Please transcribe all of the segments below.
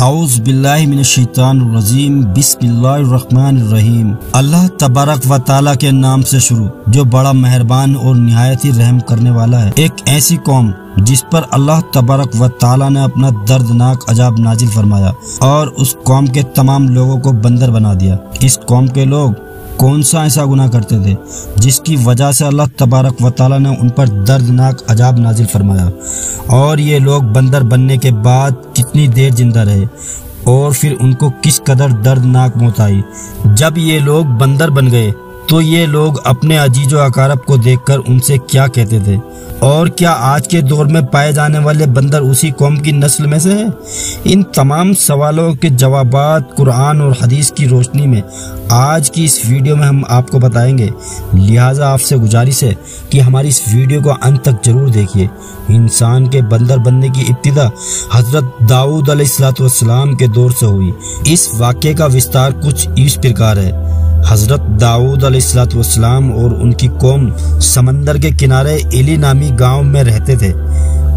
اعوذ باللہ من الشیطان الرجیم، بسم اللہ الرحمن الرحیم۔ اللہ تبارک و تعالیٰ کے نام سے شروع جو بڑا مہربان اور نہایت ہی رحم کرنے والا ہے۔ ایک ایسی قوم جس پر اللہ تبارک و تعالیٰ نے اپنا دردناک عذاب نازل فرمایا اور اس قوم کے تمام لوگوں کو بندر بنا دیا۔ اس قوم کے لوگ کون سا ایسا گناہ کرتے تھے جس کی وجہ سے اللہ تبارک و تعالیٰ نے ان پر دردناک عذاب نازل فرمایا، اور یہ لوگ بندر بننے کے بعد کتنی دیر زندہ رہے اور پھر ان کو کس قدر دردناک موت آئی۔ جب یہ لوگ بندر بن گئے تو یہ لوگ اپنے عزیز و اقارب کو دیکھ کر ان سے کیا کہتے تھے؟ اور کیا آج کے دور میں پائے جانے والے بندر اسی قوم کی نسل میں سے ہے؟ ان تمام سوالوں کے جوابات قرآن اور حدیث کی روشنی میں آج کی اس ویڈیو میں ہم آپ کو بتائیں گے، لہٰذا آپ سے گزارش ہے کہ ہماری اس ویڈیو کو انت تک ضرور دیکھیے۔ انسان کے بندر بننے کی ابتدا حضرت داؤد علیہ السلام کے دور سے ہوئی۔ اس واقعے کا وستار کچھ اس پرکار ہے۔ حضرت داؤد علیہ السلام اور ان کی قوم سمندر کے کنارے ایلی نامی گاؤں میں رہتے تھے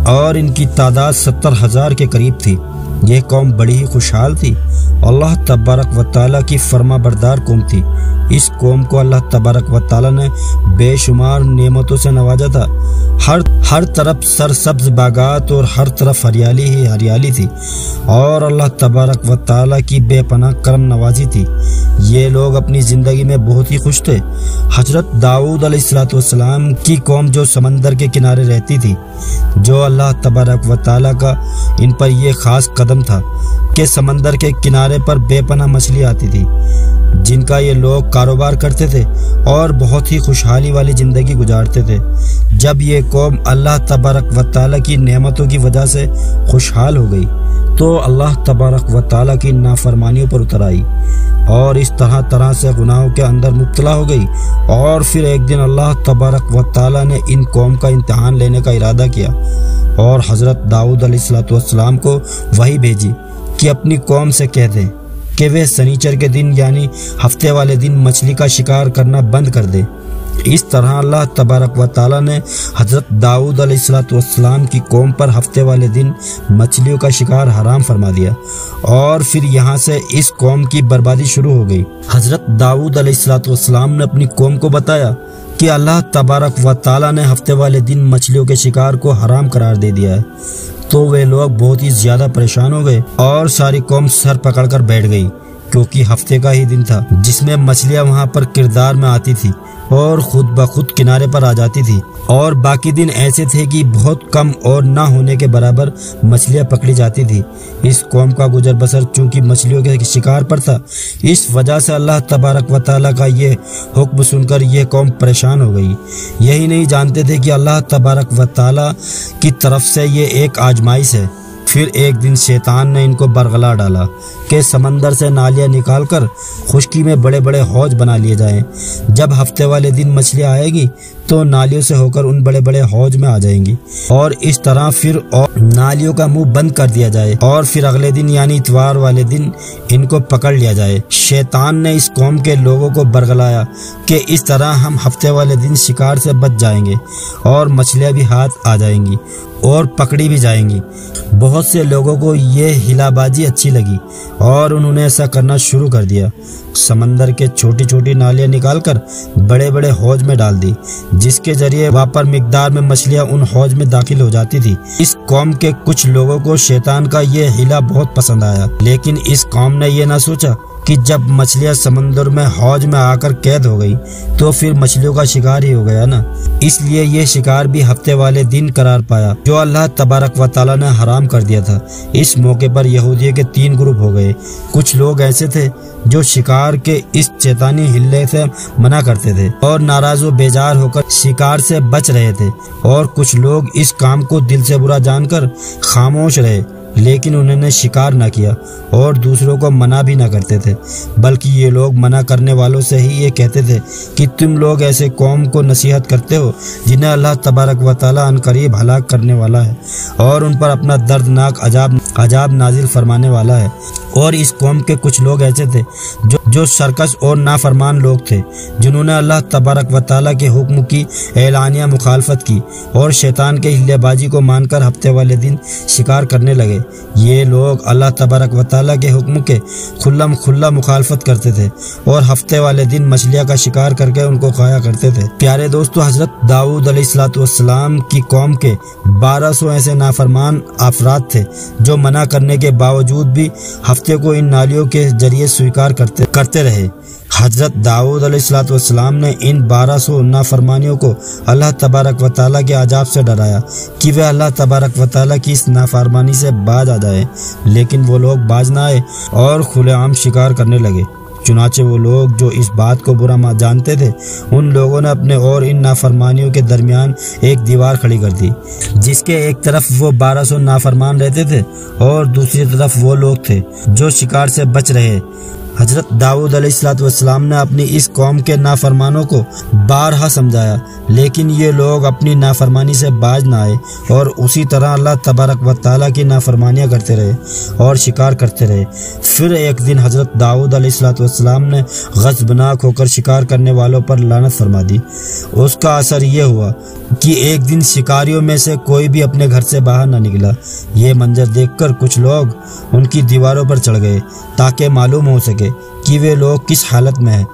اور ان کی تعداد 70,000 کے قریب تھی۔ یہ قوم بڑی ہی خوشحال تھی، اللہ تبارک و تعالیٰ کی فرما بردار قوم تھی۔ اس قوم کو اللہ تبارک و تعالیٰ نے بے شمار نعمتوں سے نوازا تھا۔ ہر طرف سرسبز باغات اور ہر طرف ہریالی ہی ہریالی تھی، اور اللہ تبارک و تعالیٰ کی بے پناہ کرم نوازی تھی۔ یہ لوگ اپنی زندگی میں بہت ہی خوش تھے۔ حضرت داؤد علیہ السلام کی قوم جو سمندر کے کنارے رہتی تھی، جو اللہ تبارک و تعالیٰ کا ان پر یہ خاص قدم تھا کہ سمندر کے کنارے پر بے پناہ مچھلی آتی تھی، جن کا یہ لوگ کاروبار کرتے تھے اور بہت ہی خوشحالی والی زندگی گزارتے تھے۔ جب یہ قوم اللہ تبارک و تعالیٰ کی نعمتوں کی وجہ سے خوشحال ہو گئی تو اللہ تبارک و تعالیٰ کی نافرمانیوں پر اتر آئی اور اس طرح سے گناہوں کے اندر مبتلا ہو گئی، اور پھر ایک دن اللہ تبارک و تعالیٰ نے ان قوم کا امتحان لینے کا ارادہ کیا اور حضرت داؤد علیہ السلام کو وحی بھیجی کہ اپنی قوم سے کہہ دیں کہ وہ سنیچر کے دن یعنی ہفتے والے دن مچھلی کا شکار کرنا بند کر دے۔ اس طرح اللہ تبارک و تعالیٰ نے حضرت داؤد علیہ السلام کی قوم پر ہفتے والے دن مچھلیوں کا شکار حرام فرما دیا، اور پھر یہاں سے اس قوم کی بربادی شروع ہو گئی۔ حضرت داؤد علیہ السلام نے اپنی قوم کو بتایا کہ اللہ تبارک و تعالیٰ نے ہفتے والے دن مچھلیوں کے شکار کو حرام قرار دے دیا ہے، تو وہ لوگ بہت ہی زیادہ پریشان ہو گئے اور ساری قوم سر پکڑ کر بیٹھ گئی، کیونکہ ہفتے کا ہی دن تھا جس میں مچھلیاں وہاں پر کردار میں آتی تھی اور خود بخود کنارے پر آ جاتی تھی، اور باقی دن ایسے تھے کہ بہت کم اور نہ ہونے کے برابر مچھلیاں پکڑی جاتی تھی۔ اس قوم کا گزر بسر چونکہ مچھلیوں کے شکار پر تھا، اس وجہ سے اللہ تبارک و تعالیٰ کا یہ حکم سن کر یہ قوم پریشان ہو گئی۔ یہی نہیں جانتے تھے کہ اللہ تبارک و تعالیٰ کی طرف سے یہ ایک آزمائش ہے۔ پھر ایک دن شیطان نے ان کو برگلا ڈالا کہ سمندر سے نالیاں نکال کر خشکی میں بڑے بڑے حوض بنا لیے جائیں۔ جب ہفتے والے دن مچھلیاں آئے گی تو نالیوں سے ہو کر ان بڑے بڑے حوض میں آ جائیں گی، اور اس طرح پھر نالیوں کا منہ بند کر دیا جائے، اور پھر اگلے دن یعنی اتوار والے دن ان کو پکڑ لیا جائے۔ شیطان نے اس قوم کے لوگوں کو برگلایا کہ اس طرح ہم ہفتے والے دن شکار سے بچ جائیں گے اور مچھلیاں بھی ہاتھ آ جائیں گی اور پکڑی بھی جائیں گی۔ بہت سے لوگوں کو یہ ہلا بازی اچھی لگی اور انہوں نے ایسا کرنا شروع کر دیا۔ سمندر کے چھوٹی چھوٹی نالیاں نکال کر بڑے بڑے حوض میں ڈال دی، جس کے ذریعے واپر مقدار میں مچھلیاں ان حوض میں داخل ہو جاتی تھی۔ اس قوم کے کچھ لوگوں کو شیطان کا یہ ہلا بہت پسند آیا، لیکن اس قوم نے یہ نہ سوچا کہ جب مچھلیاں سمندر میں حوض میں آ کر قید ہو گئی تو پھر مچھلیوں کا شکار ہی ہو گیا نا، اس لیے یہ شکار بھی ہفتے والے دن قرار پایا جو اللہ تبارک و تعالیٰ نے حرام کر دیا تھا۔ اس موقع پر یہودیوں کے 3 گروپ ہو گئے۔ کچھ لوگ ایسے تھے جو شکار کے اس شیطانی ہلے سے منع کرتے تھے اور ناراض و بیزار ہو کر شکار سے بچ رہے تھے، اور کچھ لوگ اس کام کو دل سے برا جان کر خاموش رہے، لیکن انہوں نے شکار نہ کیا اور دوسروں کو منع بھی نہ کرتے تھے، بلکہ یہ لوگ منع کرنے والوں سے ہی یہ کہتے تھے کہ تم لوگ ایسے قوم کو نصیحت کرتے ہو جنہیں اللہ تبارک و تعالیٰ عنقریب ہلاک کرنے والا ہے اور ان پر اپنا دردناک عذاب نازل فرمانے والا ہے۔ اور اس قوم کے کچھ لوگ ایسے تھے جو سرکش اور نافرمان لوگ تھے، جنہوں نے اللہ تبارک و تعالیٰ کے حکم کی اعلانیہ مخالفت کی اور شیطان کے ہلے بازی کو مان کر ہفتے والے دن شکار کرنے لگے۔ یہ لوگ اللہ تبارک و تعالیٰ کے حکم کے کھلم کھلا مخالفت کرتے تھے اور ہفتے والے دن مچھلیاں کا شکار کر کے ان کو کھایا کرتے تھے۔ پیارے دوستو، حضرت داؤد علیہ السلام کی قوم کے 1200 ایسے نافرمان افراد تھے جو منع کرنے کے باوجود بھی ہفتے کو ان نالیوں کے ذریعے سویکار کرتے رہے۔ حضرت داؤد علیہ السلام نے ان 1200 نافرمانیوں کو اللہ تبارک و تعالیٰ کے عذاب سے ڈرایا کہ وہ اللہ تبارک و تعالیٰ کی اس نافرمانی سے باز آ جائے، لیکن وہ لوگ باز نہ آئے اور کھلے عام شکار کرنے لگے۔ چنانچہ وہ لوگ جو اس بات کو برا جانتے تھے، ان لوگوں نے اپنے اور ان نافرمانیوں کے درمیان ایک دیوار کھڑی کر دی، جس کے ایک طرف وہ 1200 نافرمان رہتے تھے اور دوسری طرف وہ لوگ تھے جو شکار سے بچ رہے۔ حضرت داؤد علیہ السلام نے اپنی اس قوم کے نافرمانوں کو بارہا سمجھایا، لیکن یہ لوگ اپنی نافرمانی سے باز نہ آئے اور اسی طرح اللہ تبارک و تعالیٰ کی نافرمانیاں کرتے رہے اور شکار کرتے رہے۔ پھر ایک دن حضرت داؤد علیہ السلام نے غضبناک ہو کر شکار کرنے والوں پر لعنت فرما دی۔ اس کا اثر یہ ہوا کہ ایک دن شکاریوں میں سے کوئی بھی اپنے گھر سے باہر نہ نکلا۔ یہ منظر دیکھ کر کچھ لوگ ان کی دیواروں پر چڑھ گئے تاکہ معلوم ہو سکے کہ وہ لوگ کس حالت میں ہیں۔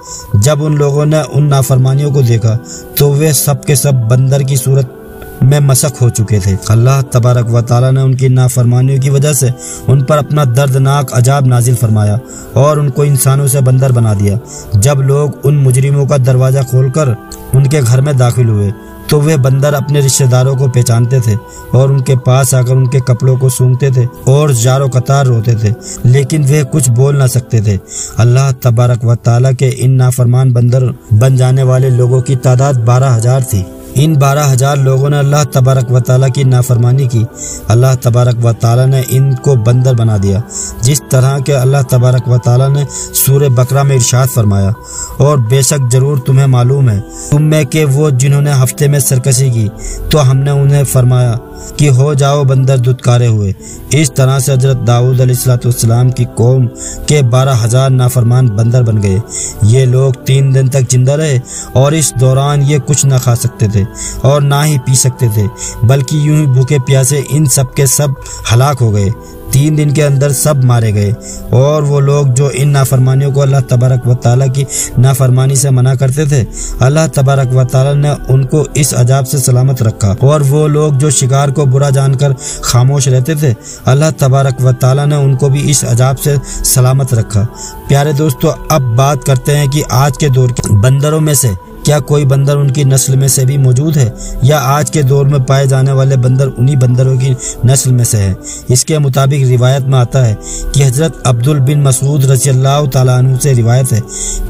جب ان لوگوں نے ان نافرمانیوں کو دیکھا تو وہ سب کے سب بندر کی صورت میں مسخ ہو چکے تھے۔ اللہ تبارک و تعالیٰ نے ان کی نافرمانیوں کی وجہ سے ان پر اپنا دردناک عذاب نازل فرمایا اور ان کو انسانوں سے بندر بنا دیا۔ جب لوگ ان مجرموں کا دروازہ کھول کر ان کے گھر میں داخل ہوئے تو وہ بندر اپنے رشتہ داروں کو پہچانتے تھے اور ان کے پاس آ کر ان کے کپڑوں کو سونگتے تھے اور زارو قطار روتے تھے، لیکن وہ کچھ بول نہ سکتے تھے۔ اللہ تبارک و تعالیٰ کے ان نافرمان بندر بن جانے والے لوگوں کی تعداد 12,000 تھی۔ ان 12,000 لوگوں نے اللہ تبارک و تعالیٰ کی نافرمانی کی۔ اللہ تبارک و تعالیٰ نے ان کو بندر بنا دیا، جس طرح کہ اللہ تبارک و تعالیٰ نے سورہ بقرہ میں ارشاد فرمایا، اور بے شک ضرور تمہیں معلوم ہے تم میں کہ وہ جنہوں نے ہفتے میں سرکشی کی تو ہم نے انہیں فرمایا کہ ہو جاؤ بندر دھتکارے ہوئے۔ اس طرح سے حضرت داؤد علیہ السلام کی قوم کے 12,000 نافرمان بندر بن گئے۔ یہ لوگ 3 دن تک زندہ رہے اور اس دوران یہ کچھ نہ کھا سکتے تھے اور نہ ہی پی سکتے تھے، بلکہ یوں ہی بھوکے پیاسے ان سب کے سب ہلاک ہو گئے۔ 3 دن کے اندر سب مارے گئے، اور وہ لوگ جو ان نافرمانیوں کو اللہ تبارک و تعالیٰ کی نافرمانی سے منع کرتے تھے، اللہ تبارک و تعالیٰ نے ان کو اس عذاب سے سلامت رکھا، اور وہ لوگ جو شکار کو برا جان کر خاموش رہتے تھے، اللہ تبارک و تعالیٰ نے ان کو بھی اس عذاب سے سلامت رکھا۔ پیارے دوستو، اب بات کرتے ہیں کہ آج کے دور کے بندروں میں سے کیا کوئی بندر ان کی نسل میں سے بھی موجود ہے، یا آج کے دور میں پائے جانے والے بندر انہی بندروں کی نسل میں سے ہے؟ اس کے مطابق روایت میں آتا ہے کہ حضرت عبداللہ بن مسعود رضی اللہ تعالیٰ عنہ سے روایت ہے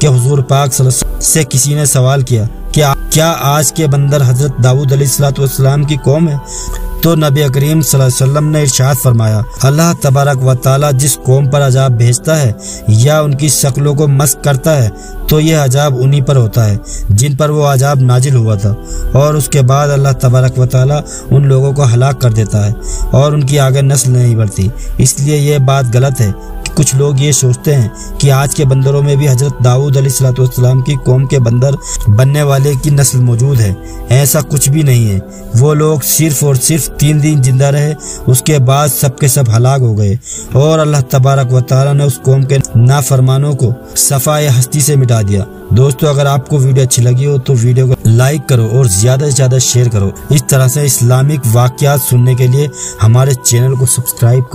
کہ حضور پاک صلی اللہ علیہ وسلم سے کسی نے سوال کیا کہ کیا آج کے بندر حضرت داؤد علیہ السلام کی قوم ہے؟ تو نبی کریم صلی اللہ علیہ وسلم نے ارشاد فرمایا، اللہ تبارک و تعالیٰ جس قوم پر عذاب بھیجتا ہے یا ان کی شکلوں کو مسخ کرتا ہے تو یہ عذاب انہی پر ہوتا ہے جن پر وہ عذاب نازل ہوا تھا، اور اس کے بعد اللہ تبارک و تعالیٰ ان لوگوں کو ہلاک کر دیتا ہے اور ان کی آگے نسل نہیں بڑھتی۔ اس لیے یہ بات غلط ہے کہ کچھ لوگ یہ سوچتے ہیں کہ آج کے بندروں میں بھی حضرت داؤد علیہ السلام کی قوم کے بندر بننے والے کی نسل موجود ہے۔ ایسا کچھ بھی نہیں ہے۔ وہ لوگ صرف اور صرف 3 دن زندہ رہے، اس کے بعد سب کے سب ہلاک ہو گئے، اور اللہ تبارک و تعالیٰ نے اس قوم کے نافرمانوں کو صفائے ہستی سے مٹا دیا۔ دوستو، اگر آپ کو ویڈیو اچھی لگی ہو تو ویڈیو کو لائک کرو اور زیادہ سے زیادہ شیئر کرو۔ اس طرح سے اسلامک واقعات سننے کے لیے ہمارے چینل کو سبسکرائب کرو۔